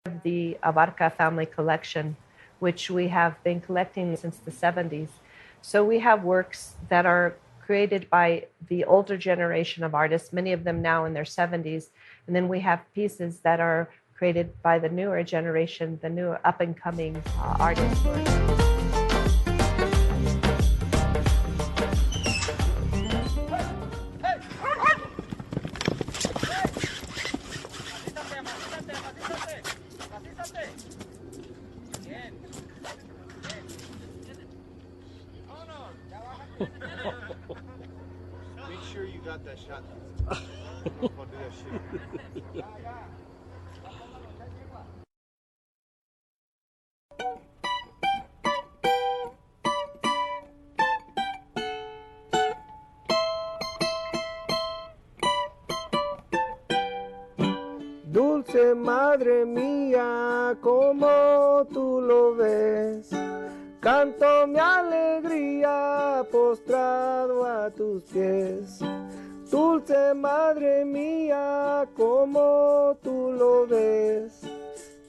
the Abarca family collection, which we have been collecting since the 70s. So we have works that are created by the older generation of artists, many of them now in their 70s. And then we have pieces that are created by the newer generation, the new up and coming artists. Make sure you got that shot. I'll do that shit. Dulce madre mía, como tú lo ves, canto mi alegría postrado a tus pies. Dulce madre mía, como tú lo ves,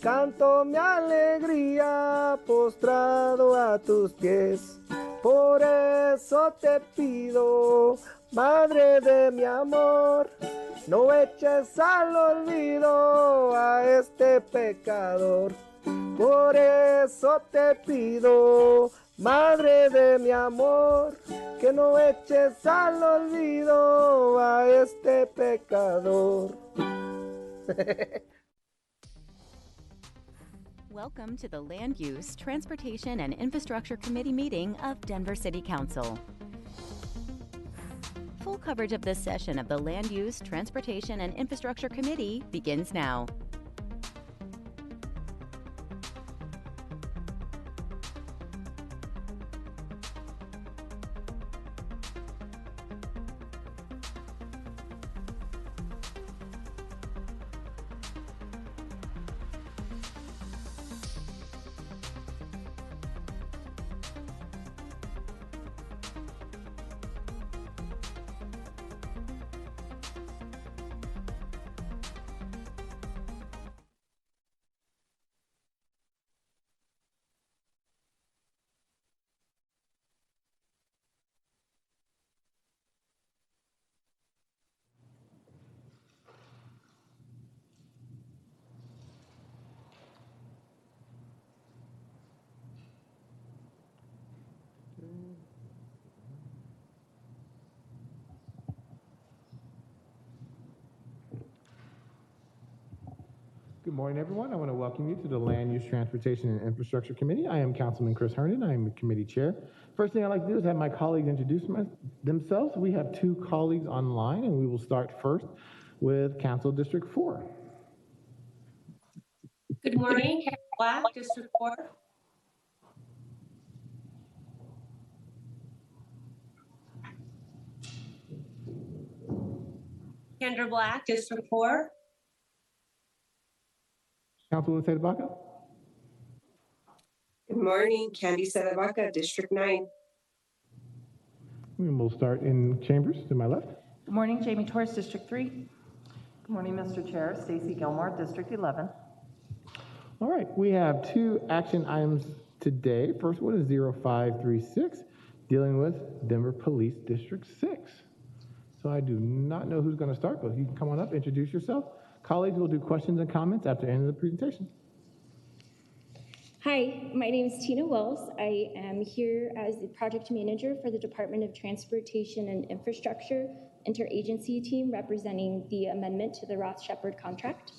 canto mi alegría postrado a tus pies. Por eso te pido, madre de mi amor, no eches al olvido a este pecador. Por eso te pido, madre de mi amor, que no eches al olvido a este pecador. Welcome to the Land Use, Transportation, and Infrastructure Committee meeting of Denver City Council. Full coverage of this session of the Land Use, Transportation, and Infrastructure Committee begins now. Good morning, everyone. I want to welcome you to the Land Use, Transportation, and Infrastructure Committee. I am Councilman Chris Herndon. I am the committee chair. First thing I'd like to do is have my colleagues introduce themselves. We have two colleagues online, and we will start first with Council District 4. Good morning, Karen Black, District 4. Kendra Black, District 4. Councilwoman Sedabaka. Good morning, Candy Sedabaka, District 9. We will start in chambers to my left. Good morning, Jamie Torres, District 3. Good morning, Mr. Chair, Stacy Gilmore, District 11. All right, we have two action items today. First one is 0536, dealing with Denver Police District 6. So I do not know who's going to start, but you can come on up, introduce yourself. Colleagues will do questions and comments after the end of the presentation. Hi, my name is Tina Wells. I am here as the project manager for the Department of Transportation and Infrastructure interagency team representing the amendment to the Ross Shepard contract.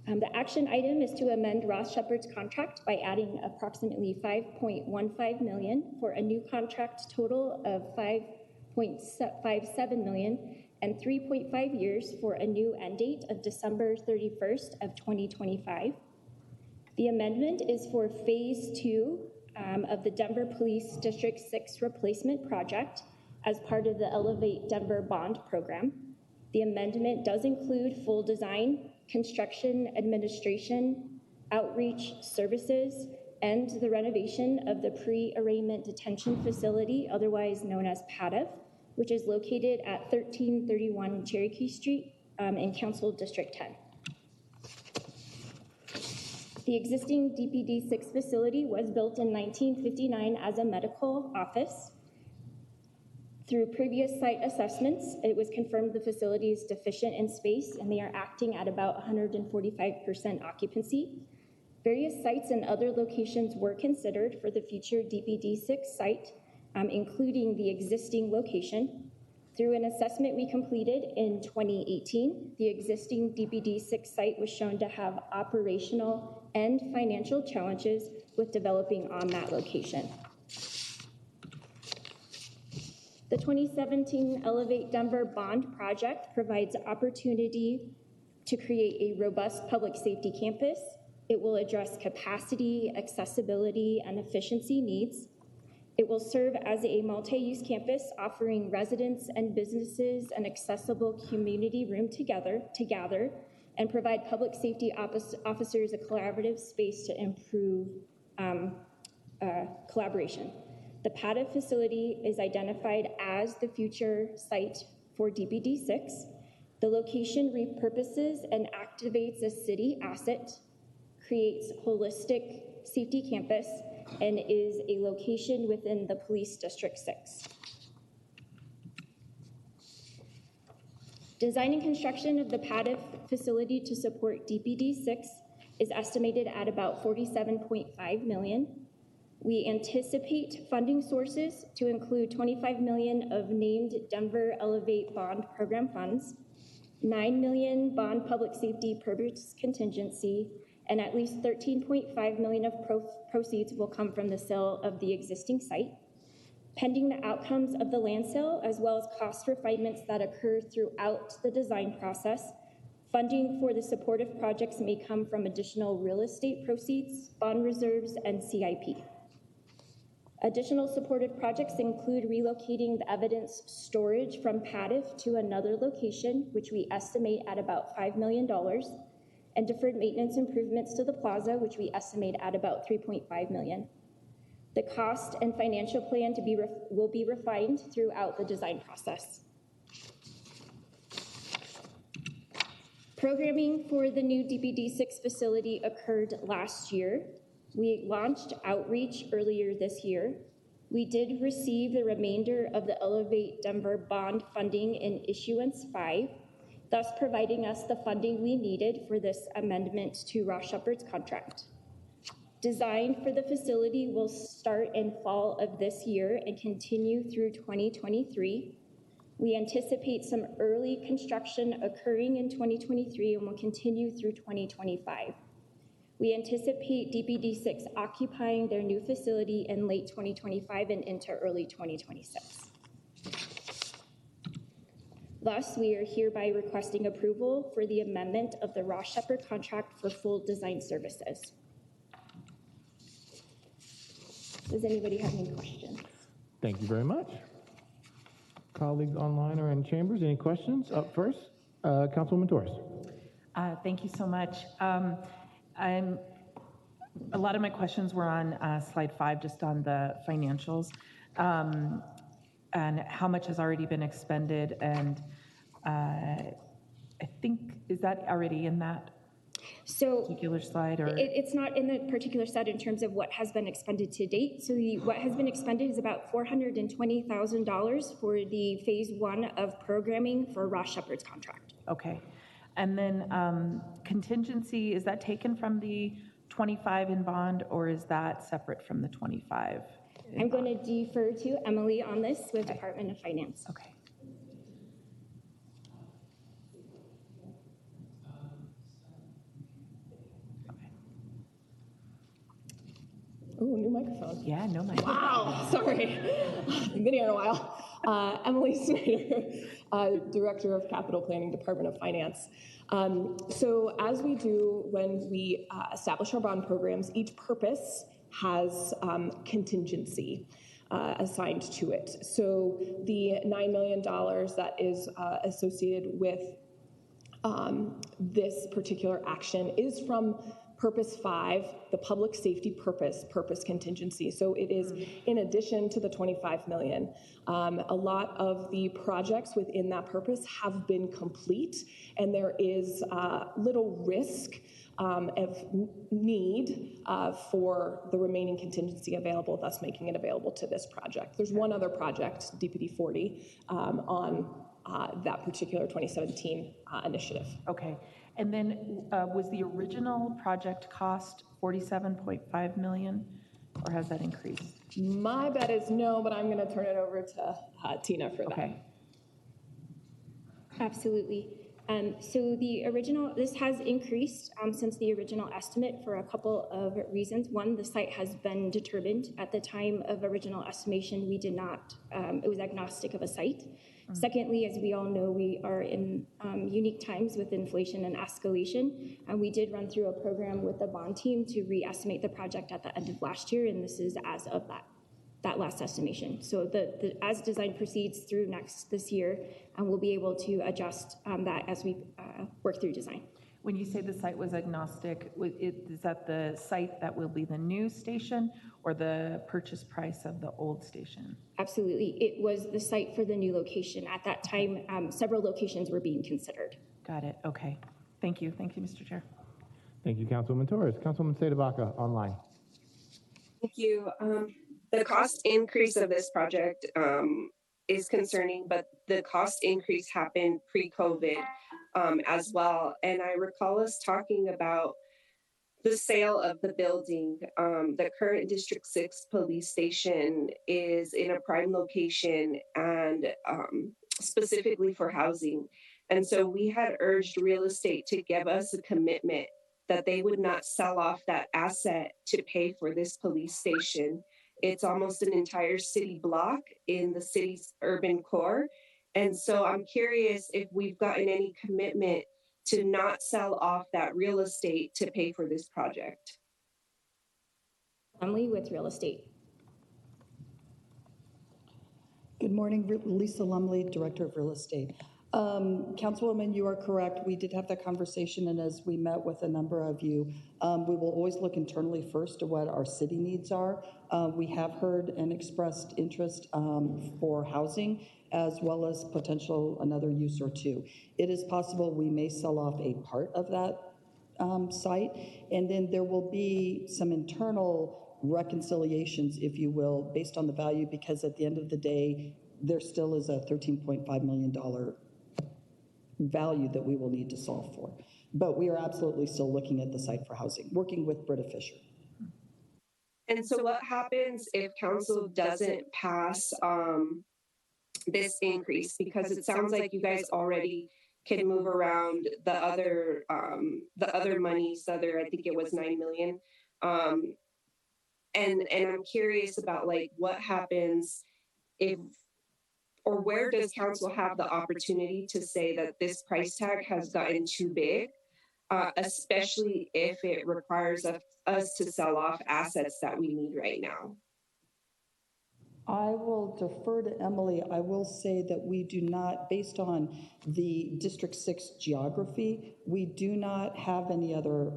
The action item is to amend Ross Shepard's contract by adding approximately $5.15 million for a new contract total of $5.57 million and 3.5 years for a new end date of December 31st of 2025. The amendment is for phase 2 of the Denver Police District 6 replacement project as part of the Elevate Denver Bond program. The amendment does include full design, construction, administration, outreach services, and the renovation of the pre-arraignment detention facility, otherwise known as PADF, which is located at 1331 Cherokee Street, in Council District 10. The existing DPD 6 facility was built in 1959 as a medical office. Through previous site assessments, it was confirmed the facility is deficient in space and they are acting at about 145% occupancy. Various sites and other locations were considered for the future DPD 6 site, including the existing location. Through an assessment we completed in 2018, the existing DPD 6 site was shown to have operational and financial challenges with developing on that location. The 2017 Elevate Denver Bond project provides opportunity to create a robust public safety campus. It will address capacity, accessibility, and efficiency needs. It will serve as a multi-use campus offering residents and businesses an accessible community room to gather and provide public safety officers a collaborative space to improve collaboration. The PADA facility is identified as the future site for DPD 6. The location repurposes and activates a city asset, creates holistic safety campus, and is a location within the Police District 6. Design and construction of the PADA facility to support DPD 6 is estimated at about $47.5 million. We anticipate funding sources to include $25 million of named Denver Elevate Bond Program funds, $9 million bond public safety purpose contingency, and at least $13.5 million of proceeds will come from the sale of the existing site. Pending the outcomes of the land sale, as well as cost refinements that occur throughout the design process, funding for the supportive projects may come from additional real estate proceeds, bond reserves, and CIP. Additional supportive projects include relocating the evidence storage from PADIF to another location, which we estimate at about $5 million, and deferred maintenance improvements to the plaza, which we estimate at about $3.5 million. The cost and financial plan will be refined throughout the design process. Programming for the new DPD 6 facility occurred last year. We launched outreach earlier this year. We did receive the remainder of the Elevate Denver bond funding in issuance 5, thus providing us the funding we needed for this amendment to Ross Shepard's contract. Design for the facility will start in fall of this year and continue through 2023. We anticipate some early construction occurring in 2023 and will continue through 2025. We anticipate DPD 6 occupying their new facility in late 2025 and into early 2026. Thus, we are hereby requesting approval for the amendment of the Ross Shepard contract for full design services. Does anybody have any questions? Thank you very much. Colleagues online or in chambers, any questions? Up first, Councilwoman Torres. Thank you so much. A lot of my questions were on slide 5, just on the financials, and how much has already been expended, and I think, is that already in that particular slide? Or It's not in the particular slide in terms of what has been expended to date. So what has been expended is about $420,000 for the phase 1 of programming for Ross Shepard's contract. Okay. And then contingency, is that taken from the 25 in bond, or is that separate from the 25? I'm going to defer to Emily on this with Department of Finance. Okay. Oh, new microphone. Yeah, no microphone. Wow, sorry. I've been here a while. Emily Snyder, Director of Capital Planning, Department of Finance. So as we do when we establish our bond programs, each purpose has contingency assigned to it. So the $9 million that is associated with this particular action is from Purpose 5, the public safety purpose contingency. So it is in addition to the 25 million. A lot of the projects within that purpose have been complete, and there is little risk of need for the remaining contingency available, thus making it available to this project. There's one other project, DPD 40, on that particular 2017 initiative. Okay. And then was the original project cost 47.5 million, or has that increased? My bet is no, but I'm going to turn it over to Tina for that. Okay. Absolutely. So the original, this has increased since the original estimate for a couple of reasons. One, the site has been determined. At the time of original estimation, we did not, it was agnostic of a site. Secondly, as we all know, we are in unique times with inflation and escalation, and we did run through a program with the bond team to re-estimate the project at the end of last year, and this is as of that last estimation. So the as design proceeds through this year, and we'll be able to adjust that as we work through design. When you say the site was agnostic, is that the site that will be the new station or the purchase price of the old station? Absolutely. It was the site for the new location. At that time, several locations were being considered. Got it. Okay. Thank you. Thank you, Mr. Chair. Thank you, Councilwoman Torres. Councilwoman Seda-Vaca, online. Thank you. The cost increase of this project is concerning, but the cost increase happened pre-COVID as well. And I recall us talking about the sale of the building. The current District 6 police station is in a prime location and specifically for housing. And so we had urged real estate to give us a commitment that they would not sell off that asset to pay for this police station. It's almost an entire city block in the city's urban core. And so I'm curious if we've gotten any commitment to not sell off that real estate to pay for this project. Lumley with real estate. Good morning, Lisa Lumley, Director of Real Estate. Councilwoman, you are correct. We did have that conversation, and as we met with a number of you, we will always look internally first to what our city needs are. We have heard and expressed interest for housing, as well as potential another use or two. It is possible we may sell off a part of that site, and then there will be some internal reconciliations, if you will, based on the value, because at the end of the day, there still is a $13.5 million value that we will need to solve for. But we are absolutely still looking at the site for housing, working with Britta Fisher. And so what happens if council doesn't pass this increase? Because it sounds like you guys already can move around the other monies, I think it was 9 million. And I'm curious about like what happens if, or where does council have the opportunity to say that this price tag has gotten too big, especially if it requires us to sell off assets that we need right now? I will defer to Emily. I will say that we do not, based on the District 6 geography, we do not have any other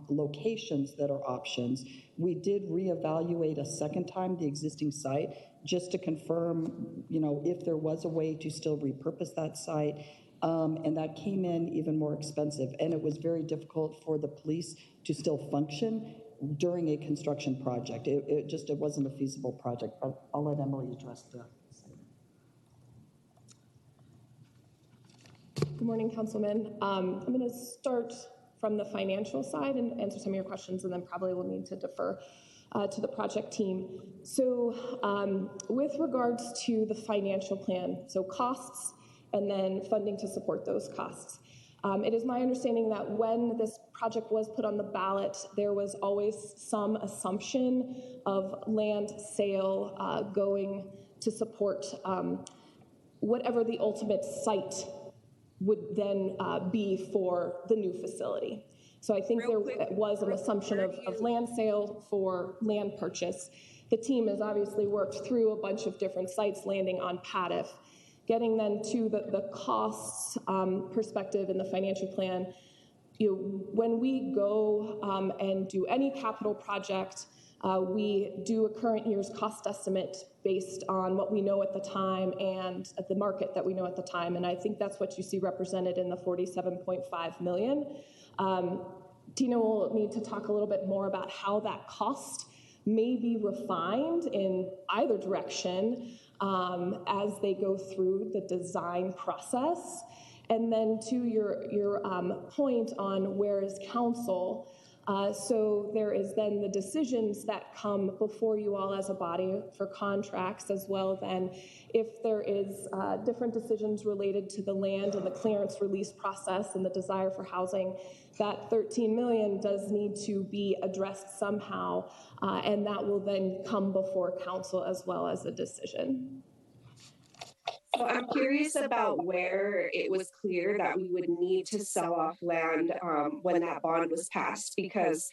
locations that are options. We did reevaluate a second time the existing site just to confirm, if there was a way to still repurpose that site. And that came in even more expensive. And it was very difficult for the police to still function during a construction project. It wasn't a feasible project. I'll let Emily address that. Good morning, Councilman. I'm going to start from the financial side and answer some of your questions, and then probably we'll need to defer to the project team. So with regards to the financial plan, so costs and then funding to support those costs. It is my understanding that when this project was put on the ballot, there was always some assumption of land sale going to support whatever the ultimate site would then be for the new facility. So I think there was an assumption of land sale for land purchase. The team has obviously worked through a bunch of different sites landing on PADF. Getting then to the costs perspective in the financial plan, when we go and do any capital project, we do a current year's cost estimate based on what we know at the time and at the market that we know at the time. And I think that's what you see represented in the 47.5 million. Tina will need to talk a little bit more about how that cost may be refined in either direction as they go through the design process. And then to your point on where is council, so there is then the decisions that come before you all as a body for contracts, as well then if there is different decisions related to the land and the clearance release process and the desire for housing, that 13 million does need to be addressed somehow, and that will then come before council as well as a decision. So I'm curious about where it was clear that we would need to sell off land when that bond was passed, because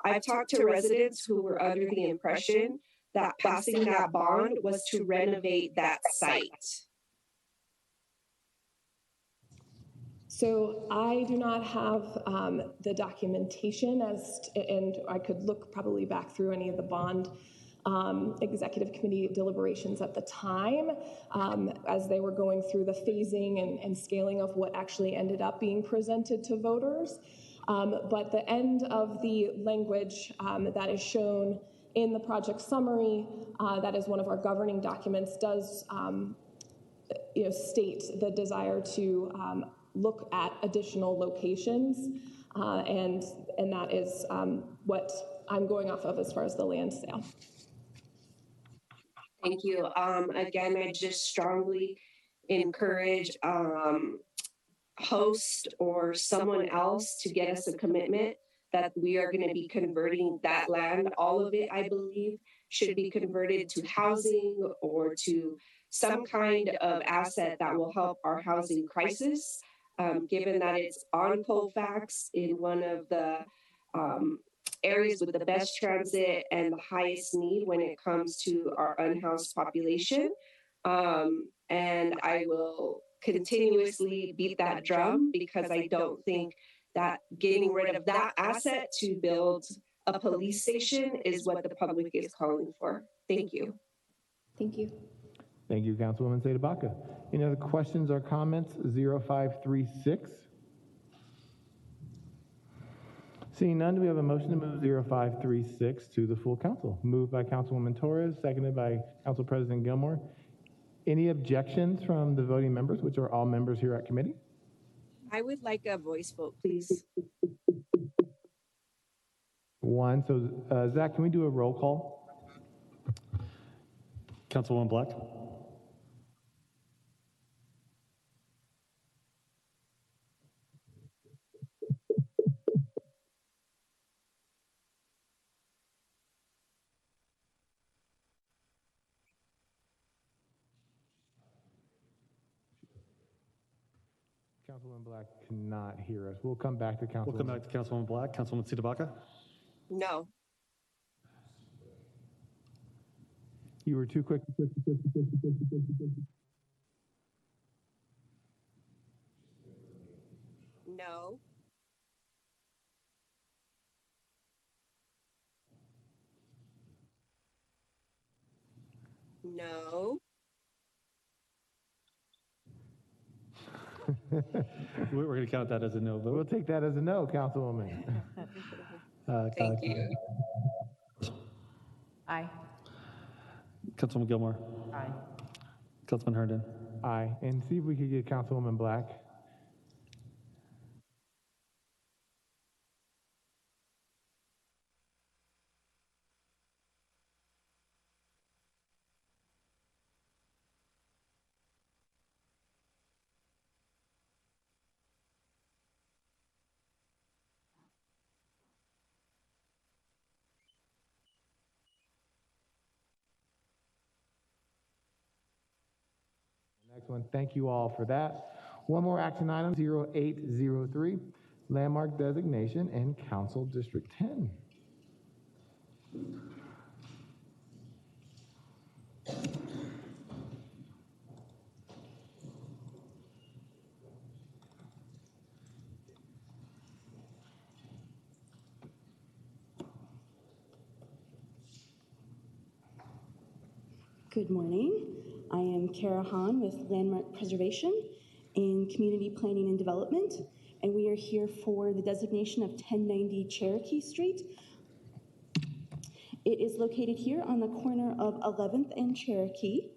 I've talked to residents who were under the impression that passing that bond was to renovate that site. So I do not have the documentation and I could look probably back through any of the bond executive committee deliberations at the time as they were going through the phasing and scaling of what actually ended up being presented to voters. But the end of the language that is shown in the project summary, that is one of our governing documents, does state the desire to look at additional locations, and that is what I'm going off of as far as the land sale. Thank you. Again, I just strongly encourage host or someone else to get us a commitment that we are going to be converting that land. All of it, I believe, should be converted to housing or to some kind of asset that will help our housing crisis, given that it's on Colfax in one of the areas with the best transit and the highest need when it comes to our unhoused population. And I will continuously beat that drum because I don't think that getting rid of that asset to build a police station is what the public is calling for. Thank you. Thank you. Thank you, Councilwoman Said-Abaca. Any other questions or comments? 0536. Seeing none, do we have a motion to move 0536 to the full council? Moved by Councilwoman Torres, seconded by Council President Gilmore. Any objections from the voting members, which are all members here at committee? I would like a voice vote, please. One. So, Zach, can we do a roll call? Councilwoman Black. Councilwoman Black cannot hear us. We'll come back to Councilwoman. We'll come back to Councilwoman Black. Councilwoman Said-Abaca. No. You were too quick. No. No. We're going to count that as a no vote. We'll take that as a no, Councilwoman. Thank you. Aye. Councilwoman Gilmore. Aye. Councilman Herndon. Aye. And see if we could get Councilwoman Black. Next one, thank you all for that. One more action item, 0803, landmark designation and Council District 10. Good morning. I am Kara Hahn with Landmark Preservation and Community Planning and Development, and we are here for the designation of 1090 Cherokee Street. It is located here on the corner of 11th and Cherokee.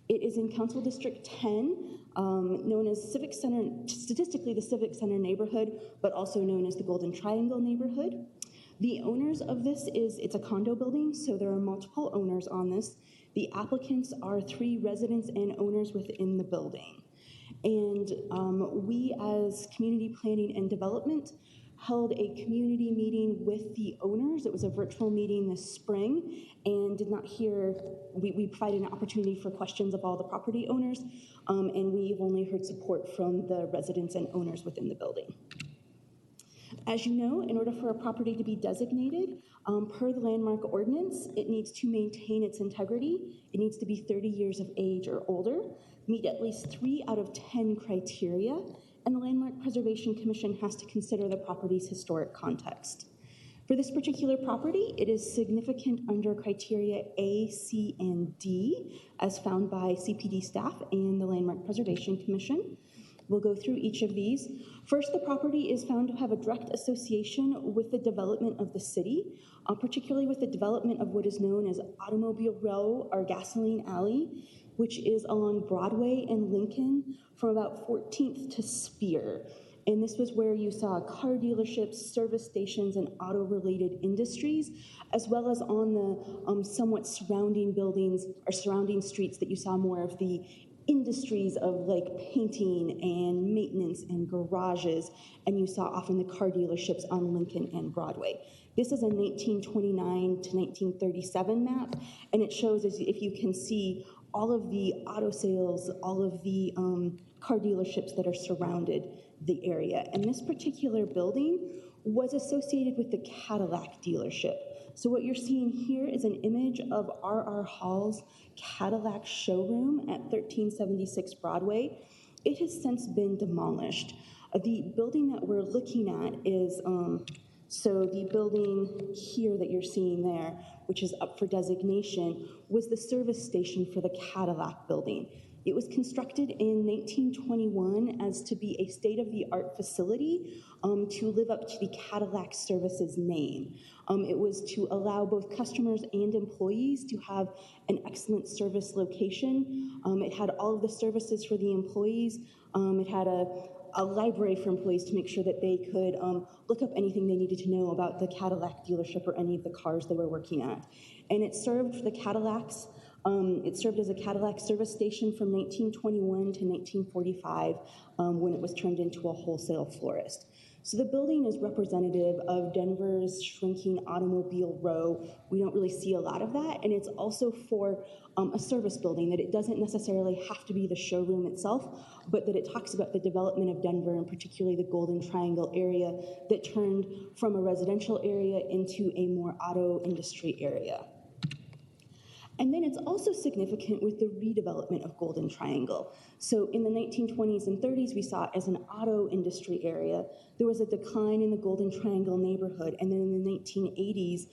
It is in Council District 10, known as Civic Center, statistically the Civic Center neighborhood, but also known as the Golden Triangle neighborhood. The owners of this it's a condo building, so there are multiple owners on this. The applicants are 3 residents and owners within the building. And we as Community Planning and Development held a community meeting with the owners. It was a virtual meeting this spring and did not hear, we provided an opportunity for questions of all the property owners, and we've only heard support from the residents and owners within the building. As you know, in order for a property to be designated, per the landmark ordinance, it needs to maintain its integrity. It needs to be 30 years of age or older, meet at least 3 out of 10 criteria, and the Landmark Preservation Commission has to consider the property's historic context. For this particular property, it is significant under criteria A, C, and D, as found by CPD staff and the Landmark Preservation Commission. We'll go through each of these. First, the property is found to have a direct association with the development of the city, particularly with the development of what is known as Automobile Row or Gasoline Alley, which is along Broadway and Lincoln from about 14th to Spear. And this was where you saw car dealerships, service stations, and auto-related industries, as well as on the somewhat surrounding buildings or surrounding streets that you saw more of the industries of like painting and maintenance and garages, and you saw often the car dealerships on Lincoln and Broadway. This is a 1929 to 1937 map, and it shows, as if you can see, all of the auto sales, all of the car dealerships that are surrounded the area. And this particular building was associated with the Cadillac dealership. So what you're seeing here is an image of R.R. Hall's Cadillac showroom at 1376 Broadway. It has since been demolished. The building that we're looking at is, so the building here that you're seeing there, which is up for designation, was the service station for the Cadillac building. It was constructed in 1921 as to be a state-of-the-art facility to live up to the Cadillac Services name. It was to allow both customers and employees to have an excellent service location. It had all of the services for the employees. It had a library for employees to make sure that they could look up anything they needed to know about the Cadillac dealership or any of the cars they were working at. And it served the Cadillacs. It served as a Cadillac service station from 1921 to 1945 when it was turned into a wholesale florist. So the building is representative of Denver's shrinking automobile row. We don't really see a lot of that, and it's also for a service building, that it doesn't necessarily have to be the showroom itself, but that it talks about the development of Denver, and particularly the Golden Triangle area that turned from a residential area into a more auto industry area. And then it's also significant with the redevelopment of Golden Triangle. So in the 1920s and 30s, we saw it as an auto industry area. There was a decline in the Golden Triangle neighborhood. And then in the 1980s,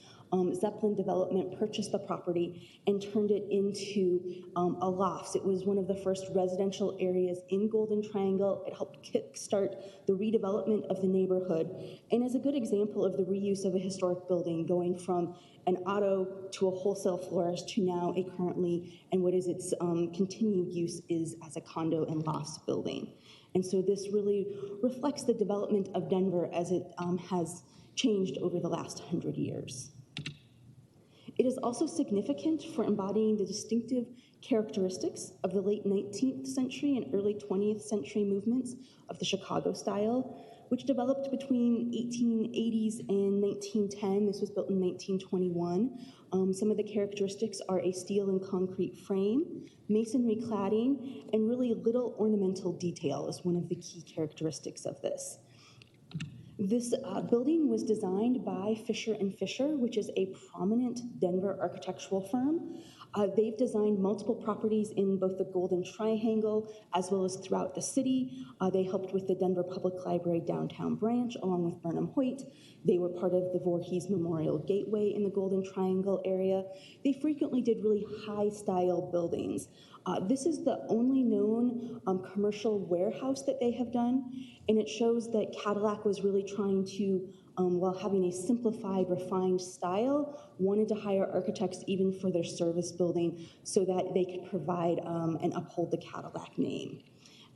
Zeppelin Development purchased the property and turned it into a lofts. It was one of the first residential areas in Golden Triangle. It helped kickstart the redevelopment of the neighborhood, and is a good example of the reuse of a historic building, going from an auto to a wholesale florist to now a currently, and what is its continued use is as a condo and lofts building. And so this really reflects the development of Denver as it has changed over the last 100 years. It is also significant for embodying the distinctive characteristics of the late 19th century and early 20th century movements of the Chicago style, which developed between 1880s and 1910. This was built in 1921. Some of the characteristics are a steel and concrete frame, masonry cladding, and really little ornamental detail is one of the key characteristics of this. This building was designed by Fisher & Fisher, which is a prominent Denver architectural firm. They've designed multiple properties in both the Golden Triangle as well as throughout the city. They helped with the Denver Public Library downtown branch along with Burnham Hoyt. They were part of the Voorhees Memorial Gateway in the Golden Triangle area. They frequently did really high-style buildings. This is the only known commercial warehouse that they have done, and it shows that Cadillac was really trying to, while having a simplified, refined style, wanted to hire architects even for their service building so that they could provide and uphold the Cadillac name.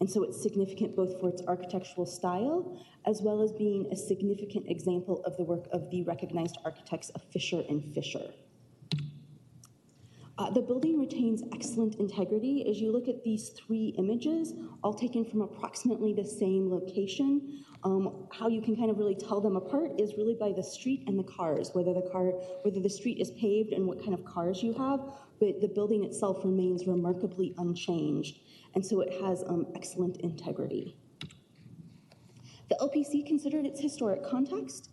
And so it's significant both for its architectural style as well as being a significant example of the work of the recognized architects of Fisher and Fisher. The building retains excellent integrity. As you look at these three images, all taken from approximately the same location, how you can kind of really tell them apart is really by the street and the cars, whether the street is paved and what kind of cars you have, but the building itself remains remarkably unchanged. And so it has excellent integrity. The LPC considered its historic context.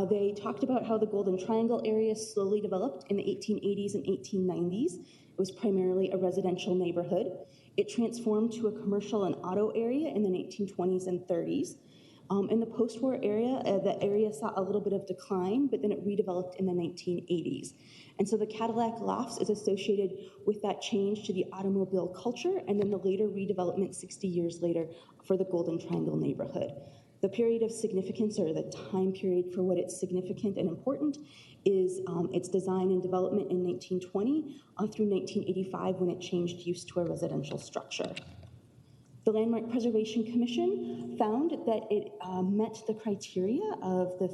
They talked about how the Golden Triangle area slowly developed in the 1880s and 1890s. It was primarily a residential neighborhood. It transformed to a commercial and auto area in the 1920s and 30s. In the post-war area, the area saw a little bit of decline, but then it redeveloped in the 1980s. And so the Cadillac Lofts is associated with that change to the automobile culture and then the later redevelopment 60 years later for the Golden Triangle neighborhood. The period of significance, or the time period for what it's significant and important, is its design and development in 1920 through 1985 when it changed use to a residential structure. The Landmark Preservation Commission found that it met the criteria of the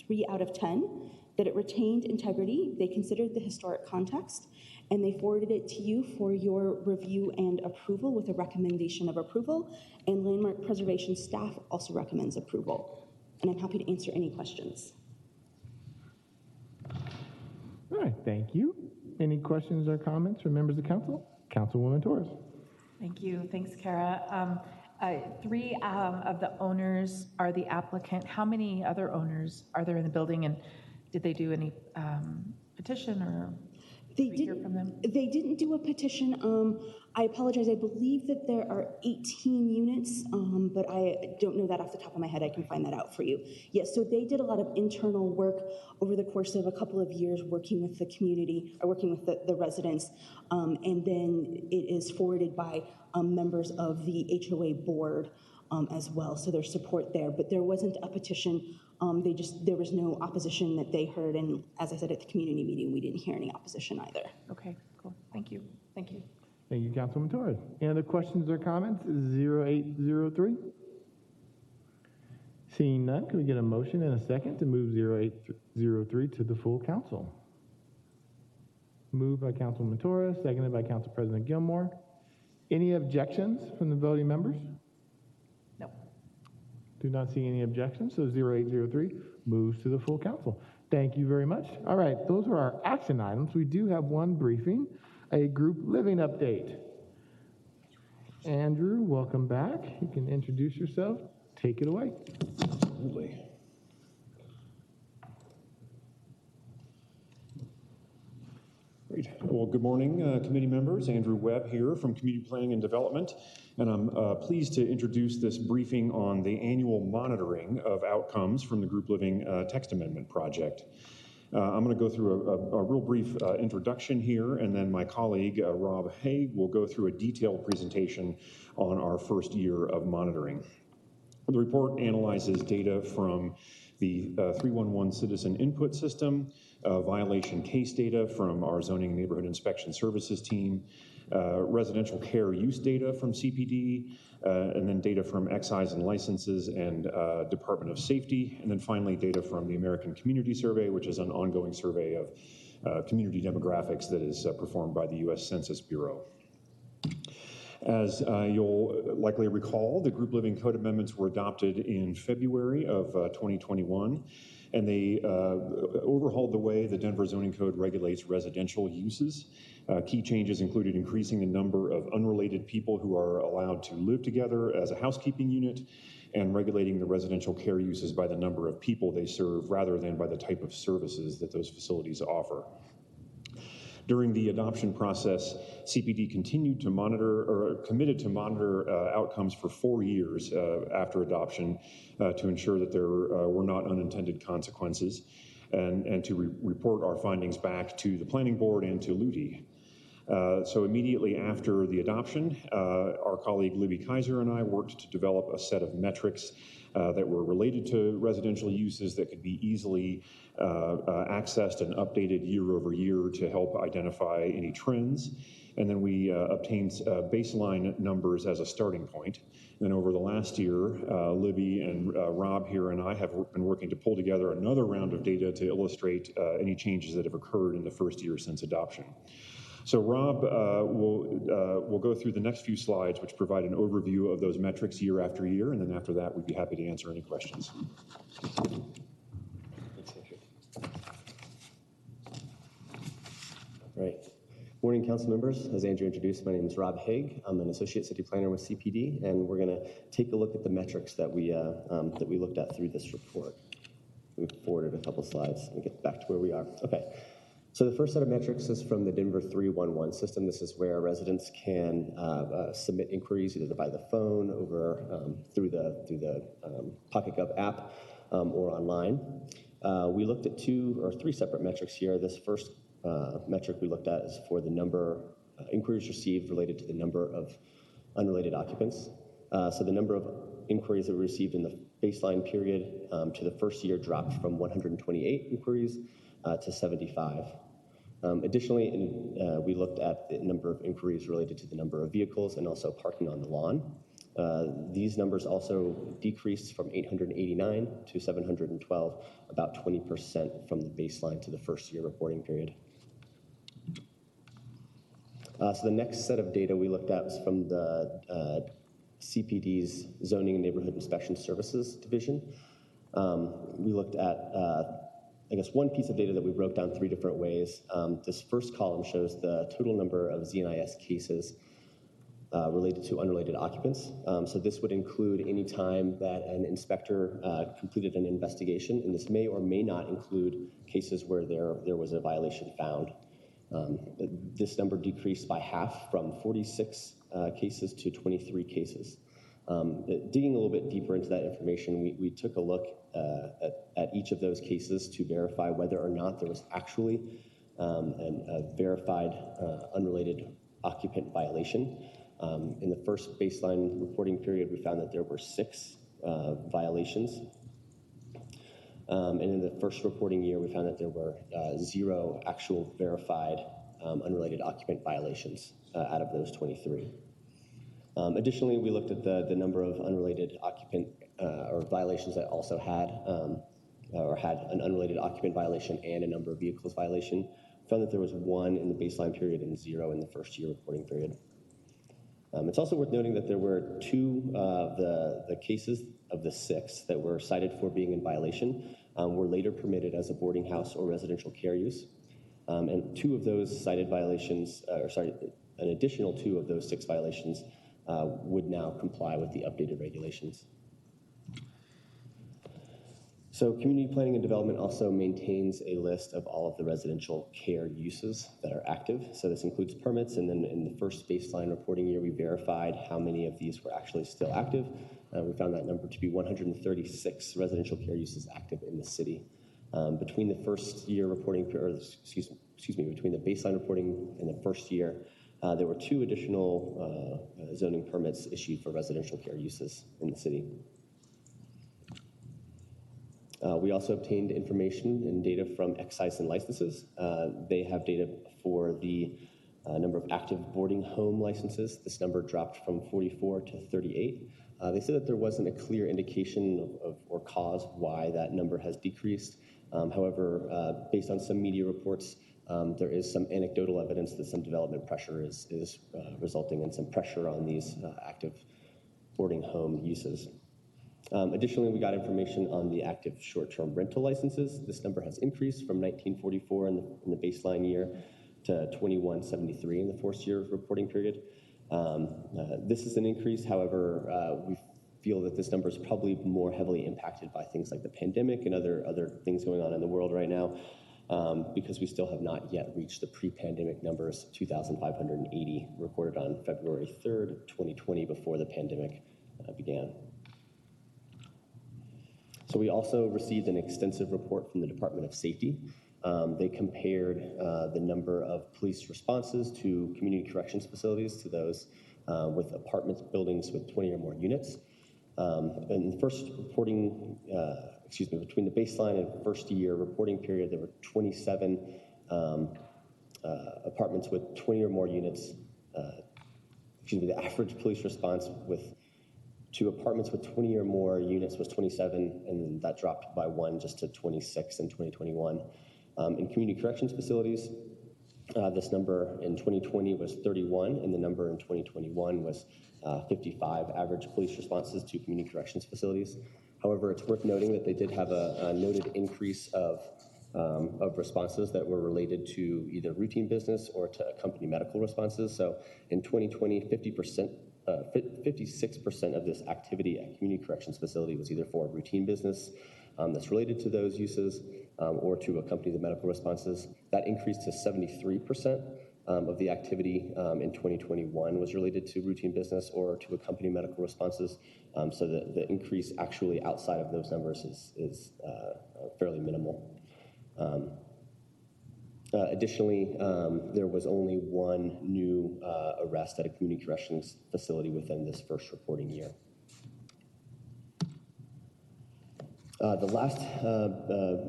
3 out of 10, that it retained integrity, they considered the historic context, and they forwarded it to you for your review and approval with a recommendation of approval, and Landmark Preservation staff also recommends approval. And I'm happy to answer any questions. All right, thank you. Any questions or comments from members of council? Councilwoman Torres. Thank you. Thanks, Kara. 3 of the owners are the applicant. How many other owners are there in the building, and did they do any petition or hear from them? They didn't do a petition. I apologize. I believe that there are 18 units, but I don't know that off the top of my head. I can find that out for you. Yes, so they did a lot of internal work over the course of a couple of years working with the community, or working with the residents, and then it is forwarded by members of the HOA board as well, so there's support there. But there wasn't a petition. There was no opposition that they heard, and as I said at the community meeting, we didn't hear any opposition either. Okay, cool. Thank you. Thank you. Thank you, Councilwoman Torres. Any other questions or comments? 0803. Seeing none, can we get a motion and a second to move 0803 to the full council? Moved by Councilwoman Torres, seconded by Council President Gilmore. Any objections from the voting members? No. Do not see any objections, so 0803 moves to the full council. Thank you very much. All right, those are our action items. We do have one briefing, a group living update. Andrew, welcome back. You can introduce yourself. Take it away. Absolutely. Great. Well, good morning, committee members. Andrew Webb here from Community Planning and Development, and I'm pleased to introduce this briefing on the annual monitoring of outcomes from the Group Living Text Amendment Project. I'm going to go through a real brief introduction here, and then my colleague, Rob Haig, will go through a detailed presentation on our first year of monitoring. The report analyzes data from the 311 Citizen Input System, violation case data from our Zoning and Neighborhood Inspection Services team, residential care use data from CPD, and then data from excise and licenses and Department of Safety, and then finally data from the American Community Survey, which is an ongoing survey of community demographics that is performed by the U.S. Census Bureau. As you'll likely recall, the Group Living Code amendments were adopted in February of 2021, and they overhauled the way the Denver Zoning Code regulates residential uses. Key changes included increasing the number of unrelated people who are allowed to live together as a housekeeping unit, and regulating the residential care uses by the number of people they serve rather than by the type of services that those facilities offer. During the adoption process, CPD continued to monitor, or committed to monitor outcomes for 4 years after adoption to ensure that there were not unintended consequences, and to report our findings back to the Planning Board and to LUTI. So immediately after the adoption, our colleague Libby Kaiser and I worked to develop a set of metrics that were related to residential uses that could be easily accessed and updated year over year to help identify any trends. And then we obtained baseline numbers as a starting point. And over the last year, Libby and Rob here and I have been working to pull together another round of data to illustrate any changes that have occurred in the first year since adoption. So Rob will go through the next few slides, which provide an overview of those metrics year after year, and then after that, we'd be happy to answer any questions. Right. Morning, council members. As Andrew introduced, my name is Rob Haig. I'm an associate city planner with CPD, and we're going to take a look at the metrics that we looked at through this report. We've forwarded a couple slides. Let me get back to where we are. Okay. So the first set of metrics is from the Denver 311 system. This is where residents can submit inquiries either by the phone, over through the Pocket Gov app, or online. We looked at 2 or 3 separate metrics here. This first metric we looked at is for the number inquiries received related to the number of unrelated occupants. So the number of inquiries that were received in the baseline period to the first year dropped from 128 inquiries to 75. Additionally, we looked at the number of inquiries related to the number of vehicles and also parking on the lawn. These numbers also decreased from 889 to 712, about 20% from the baseline to the first year reporting period. So the next set of data we looked at was from the CPD's Zoning and Neighborhood Inspection Services Division. We looked at I guess one piece of data that we broke down 3 different ways. This first column shows the total number of ZNIS cases related to unrelated occupants. So this would include any time that an inspector completed an investigation, and this may or may not include cases where there was a violation found. This number decreased by half from 46 cases to 23 cases. Digging a little bit deeper into that information, we took a look at each of those cases to verify whether or not there was actually a verified unrelated occupant violation. In the first baseline reporting period, we found that there were 6 violations. And in the first reporting year, we found that there were 0 actual verified unrelated occupant violations out of those 23. Additionally, we looked at the number of unrelated occupant or violations that also had or had an unrelated occupant violation and a number of vehicles violation. We found that there was 1 in the baseline period and 0 in the first year reporting period. It's also worth noting that there were 2 of the cases of the 6 that were cited for being in violation were later permitted as a boarding house or residential care use. And 2 of those cited violations, an additional 2 of those 6 violations would now comply with the updated regulations. So community planning and development also maintains a list of all of the residential care uses that are active. So this includes permits, and then in the first baseline reporting year, we verified how many of these were actually still active. We found that number to be 136 residential care uses active in the city. Between the first year reporting, between the baseline reporting and the first year, there were 2 additional zoning permits issued for residential care uses in the city. We also obtained information and data from excise and licenses. They have data for the number of active boarding home licenses. This number dropped from 44 to 38. They said that there wasn't a clear indication of or cause why that number has decreased. However, based on some media reports, there is some anecdotal evidence that some development pressure is resulting in some pressure on these active boarding home uses. Additionally, we got information on the active short-term rental licenses. This number has increased from 1944 in the baseline year to 2173 in the first year reporting period. This is an increase. However, we feel that this number is probably more heavily impacted by things like the pandemic and other things going on in the world right now. because we still have not yet reached the pre-pandemic numbers, 2,580 recorded on February 3rd, 2020, before the pandemic began. So we also received an extensive report from the Department of Safety. They compared the number of police responses to community corrections facilities to those with apartment buildings with 20 or more units. In the first reporting, between the baseline and first year reporting period, there were 27 apartments with 20 or more units. The average police response to apartments with 20 or more units was 27, and that dropped by 1 just to 26 in 2021. In community corrections facilities, this number in 2020 was 31, and the number in 2021 was 55 average police responses to community corrections facilities. However, it's worth noting that they did have a noted increase of responses that were related to either routine business or to company medical responses. So in 2020, 56% of this activity at community corrections facility was either for routine business that's related to those uses or to accompany the medical responses. That increased to 73% of the activity in 2021 was related to routine business or to accompany medical responses. So the increase actually outside of those numbers is fairly minimal. Additionally, there was only 1 new arrest at a community corrections facility within this first reporting year. The last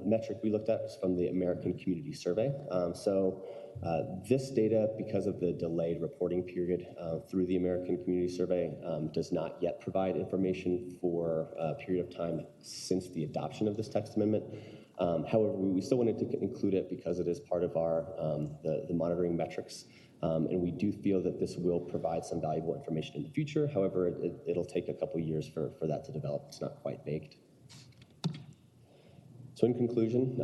metric we looked at was from the American Community Survey. This data, because of the delayed reporting period through the American Community Survey, does not yet provide information for a period of time since the adoption of this text amendment. However, we still wanted to include it because it is part of our the monitoring metrics, and we do feel that this will provide some valuable information in the future. However, it'll take a couple years for that to develop. It's not quite baked. So in conclusion,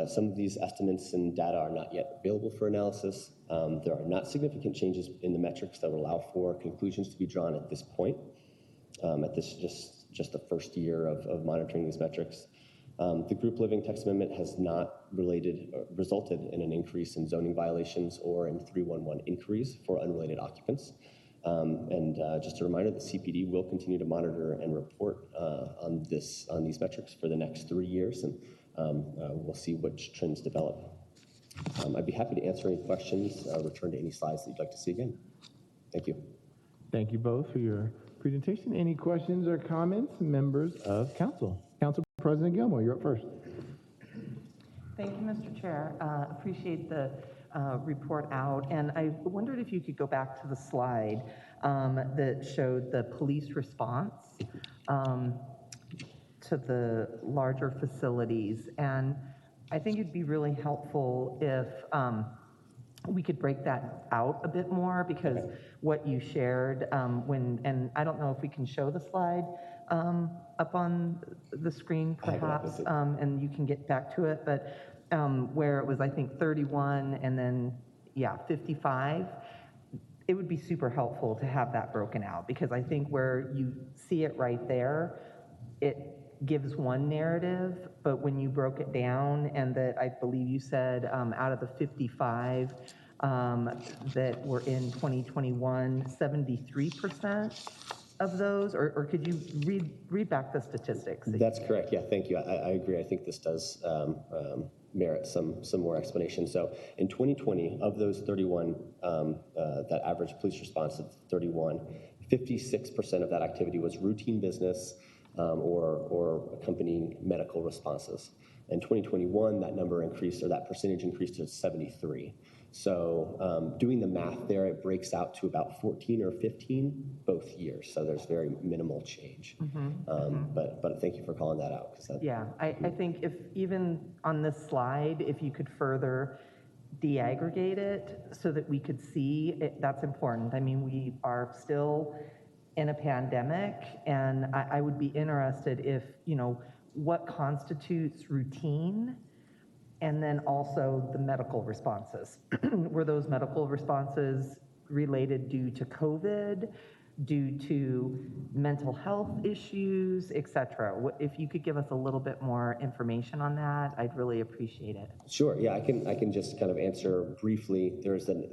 some of these estimates and data are not yet available for analysis. There are not significant changes in the metrics that will allow for conclusions to be drawn at this point, at this just the first year of monitoring these metrics. The group living text amendment has not resulted in an increase in zoning violations or in 311 inquiries for unrelated occupants. Just a reminder, the CPD will continue to monitor and report on these metrics for the next 3 years, and we'll see which trends develop. I'd be happy to answer any questions, return to any slides that you'd like to see again. Thank you. Thank you both for your presentation. Any questions or comments, members of council? Council President Gilmore, you're up first. Thank you, Mr. Chair. Appreciate the report out. And I wondered if you could go back to the slide that showed the police response to the larger facilities. And I think it'd be really helpful if we could break that out a bit more, because what you shared and I don't know if we can show the slide up on the screen perhaps, and you can get back to it, but where it was, I think, 31 and then, 55, it would be super helpful to have that broken out, because I think where you see it right there, it gives one narrative, but when you broke it down, and that I believe you said out of the 55 that were in 2021, 73% of those, or could you read back the statistics? That's correct. Yeah, thank you. I agree. I think this does merit some more explanation. So in 2020, of those 31, that average police response of 31, 56% of that activity was routine business or accompanying medical responses. In 2021, that number increased, or that percentage increased to 73. So doing the math there, it breaks out to about 14 or 15 both years. So there's very minimal change. But thank you for calling that out. I think if even on this slide, if you could further deaggregate it so that we could see it, that's important. I mean, we are still in a pandemic, and I would be interested if, what constitutes routine, and then also the medical responses. Were those medical responses related due to COVID? due to mental health issues, et cetera. If you could give us a little bit more information on that, I'd really appreciate it. Sure. Yeah, I can just kind of answer briefly. There's a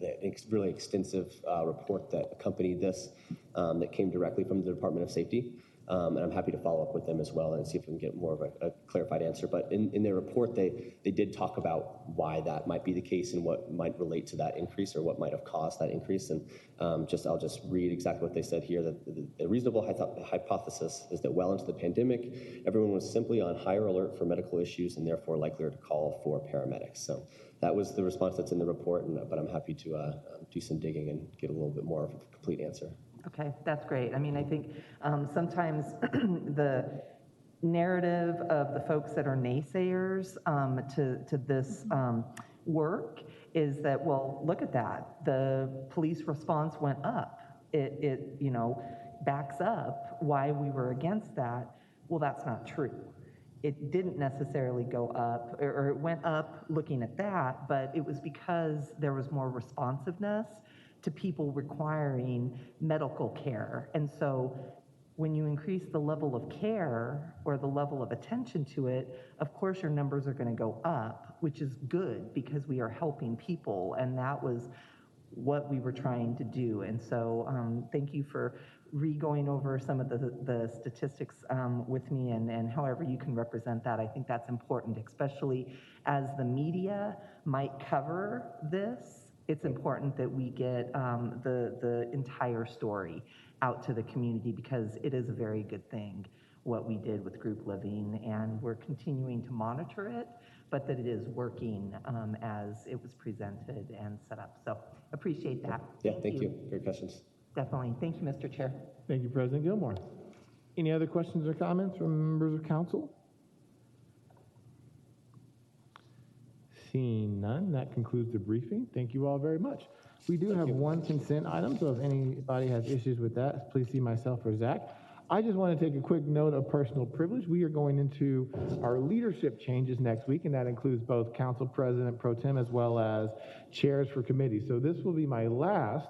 really extensive report that accompanied this that came directly from the Department of Safety. And I'm happy to follow up with them as well and see if we can get more of a clarified answer. But in their report, they did talk about why that might be the case and what might relate to that increase or what might have caused that increase. And I'll just read exactly what they said here, that the reasonable hypothesis is that well into the pandemic, everyone was simply on higher alert for medical issues and therefore likelier to call for paramedics. So that was the response that's in the report, but I'm happy to do some digging and get a little bit more of a complete answer. Okay, that's great. I mean, I think sometimes the narrative of the folks that are naysayers to this work is that, well, look at that. The police response went up. It backs up why we were against that. Well, that's not true. It didn't necessarily go up, or it went up looking at that, but it was because there was more responsiveness to people requiring medical care. And so when you increase the level of care or the level of attention to it, of course your numbers are going to go up, which is good because we are helping people, and that was what we were trying to do. And so thank you for going over some of the statistics with me, and however you can represent that. I think that's important, especially as the media might cover this. It's important that we get the entire story out to the community, because it is a very good thing what we did with group living, and we're continuing to monitor it, but that it is working as it was presented and set up. So appreciate that. Yeah, thank you. Great questions. Definitely. Thank you, Mr. Chair. Thank you, President Gilmore. Any other questions or comments from members of council? Seeing none, that concludes the briefing. Thank you all very much. We do have one consent item, so if anybody has issues with that, please see myself or Zach. I just want to take a quick note of personal privilege. We are going into our leadership changes next week, and that includes both Council President Pro Tem as well as chairs for committees. So this will be my last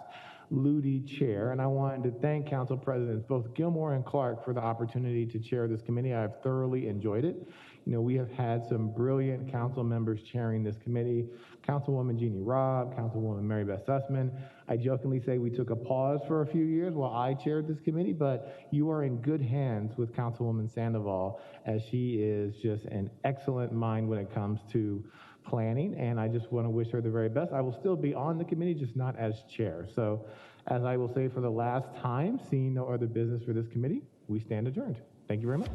LUDI chair, and I wanted to thank Council Presidents both Gilmore and Clark for the opportunity to chair this committee. I've thoroughly enjoyed it. You know, we have had some brilliant council members chairing this committee. Councilwoman Jeannie Robb, Councilwoman Mary Beth Sussman. I jokingly say we took a pause for a few years while I chaired this committee, but you are in good hands with Councilwoman Sandoval, as she is just an excellent mind when it comes to planning, and I just want to wish her the very best. I will still be on the committee, just not as chair. So, as I will say for the last time, seeing no other business for this committee, we stand adjourned. Thank you very much.